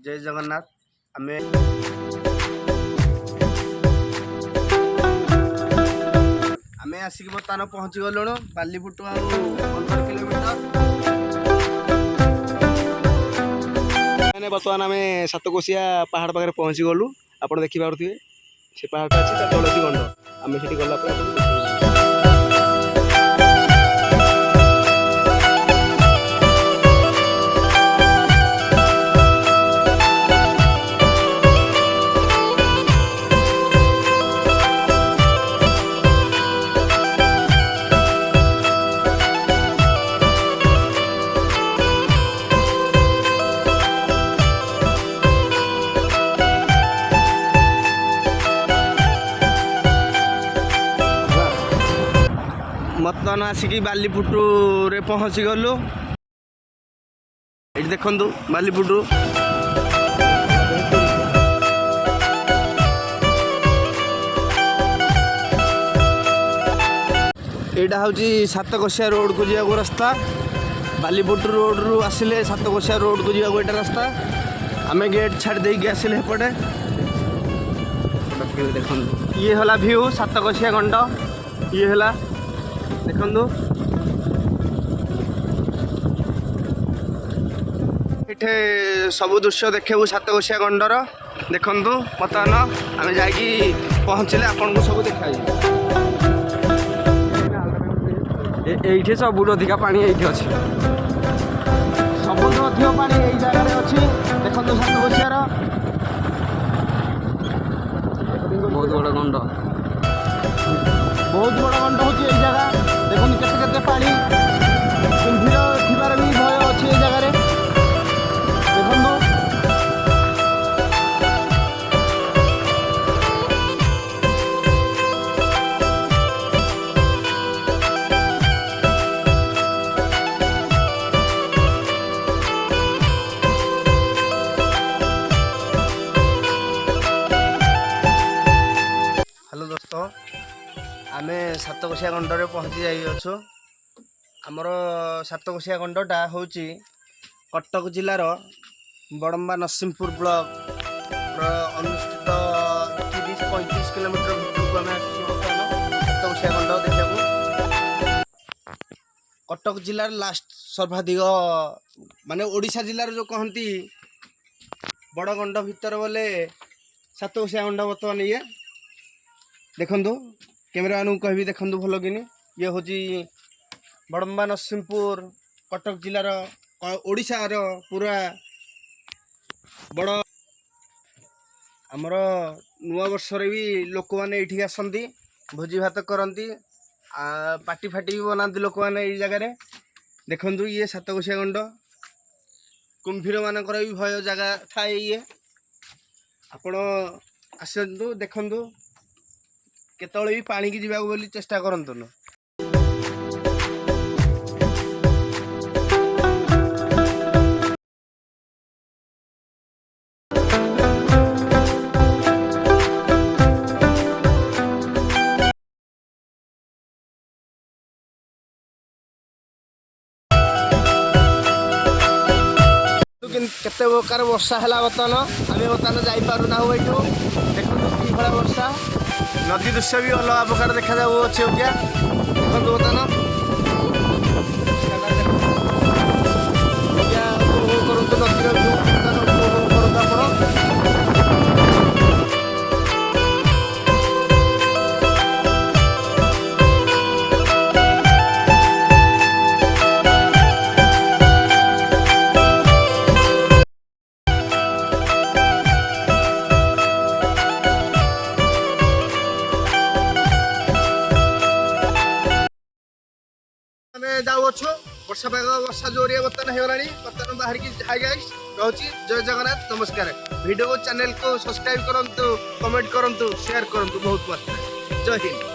जय जगन्नाथ। आमे आमे आसिक बर्तमान पहुँची गलुणु बालीपुटु 15 किलोमीटर। बर्तमान आम सातकोशिया पहाड़ पाखे पहुँची गलु। आप देखिपे से पहाड़ अच्छी तुलसी गंड आम से गला बर्तमान आसिक बालीपुटु रे पहुँची गलु। ये देखु बालीपुटु यहाँ हूँ सातकोशिया रोड को जावाक रास्ता। बालीपुटु रोड रु आसिले सातकोशिया रोड को जावाक एटा रास्ता। आम गेट छाड़ देके आसिले एपटे देख ये हला व्यू सातकोशिया गंड ये हला देखु इठे सब दृश्य देखू सातकोशिया गंडर देखु। बर्तमान आम जा पहुँचले आपन को सब देखा ये सब अधिका पानी ये अच्छी सब अधिक पानी यही जगह अच्छी देखो सातकोशियार बहुत बड़ा गंड हूँ यही जगह देखो केते पानी कुंभीर थी भी भय अच्छी ये जगह देखो। हेलो दोस्तों आम सातकोशिया गंडरे पहुँची जाइछु। आमर सातकोशिया गंडटा हूँ कटक जिलार बड़म्बा नरसिंहपुर ब्लॉक अनुष्ठित 30-35 किलोमीटर भितर को आम सातकोशिया गंड देखा। कटक जिलार लास्ट सर्वाधिक माने ओडिशा जिलार जो कहती बड़ गंड भितर बोले सातकोशिया गंड बर्तमान ये देखु कैमेरा मानू कह देखु भल कि ये हूँ बड़म्बा नरसिंहपुर कटक जिलार ओडिशार पूरा बड़ आमर नुआ वर्ष भी लोक मैंने ये आसती भोजी भात करती पार्टी फाटी भी बनाती लोक मैंने ये जगह देखु। ये सातकोशिया गंड कुंभीर मानकर भी भय जगह थाए ये आपण आसतु देखु केतळे भी पानी की जीवा बोली चेष्टा करंतु न। केते प्रकार वर्षा है बर्तमान आम बर्तमान जापारूना ये देखो भाया वर्षा नदी दृश्य भी अलग प्रकार देखा अच्छे क्या देखो बर्तमान उपभोग करूँ नदीर उपभोग करूँ जाऊँ वर्षा पाग वर्षा जोरिया बर्तमान होगा बर्तमान बाहर की हाय गाइस रोची जय जगन्नाथ नमस्कार। वीडियो को चैनल को सब्सक्राइब करंतु कमेंट करंतु शेयर करंतु बहुत मस्त जय हिंद।